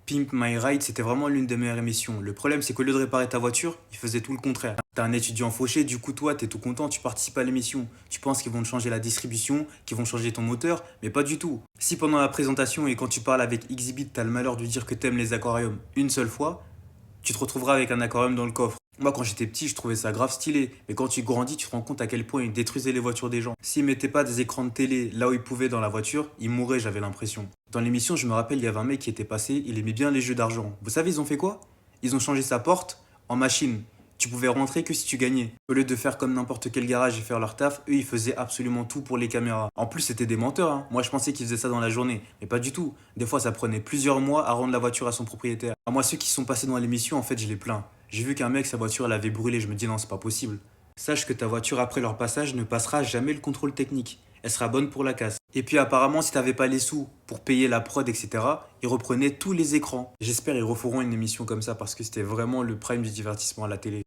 Pimp My Ride, c'était vraiment l'une des meilleures émissions. Le problème, c'est qu'au lieu de réparer ta voiture, ils faisaient tout le contraire. T'as un étudiant fauché, du coup, toi, t'es tout content, tu participes à l'émission. Tu penses qu'ils vont te changer la distribution, qu'ils vont changer ton moteur, mais pas du tout. Si pendant la présentation et quand tu parles avec Exhibit, t'as le malheur de dire que t'aimes les aquariums une seule fois, tu te retrouveras avec un aquarium dans le coffre. Moi, quand j'étais petit, je trouvais ça grave stylé. Mais quand tu grandis, tu te rends compte à quel point ils détruisaient les voitures des gens. S'ils mettaient pas des écrans de télé là où ils pouvaient dans la voiture, ils mourraient, j'avais l'impression. Dans l'émission, je me rappelle, il y avait un mec qui était passé, il aimait bien les jeux d'argent. Vous savez, ils ont fait quoi? Ils ont changé sa porte en machine. Tu pouvais rentrer que si tu gagnais. Au lieu de faire comme n'importe quel garage et faire leur taf, eux ils faisaient absolument tout pour les caméras. En plus c'était des menteurs, hein. Moi je pensais qu'ils faisaient ça dans la journée, mais pas du tout. Des fois ça prenait plusieurs mois à rendre la voiture à son propriétaire. Moi ceux qui sont passés dans l'émission en fait je les plains. J'ai vu qu'un mec sa voiture elle avait brûlé, je me dis non c'est pas possible. Sache que ta voiture après leur passage ne passera jamais le contrôle technique. Elle sera bonne pour la casse. Et puis apparemment si t'avais pas les sous pour payer la prod etc, ils reprenaient tous les écrans. J'espère ils referont une émission comme ça parce que c'était vraiment le prime du divertissement à la télé.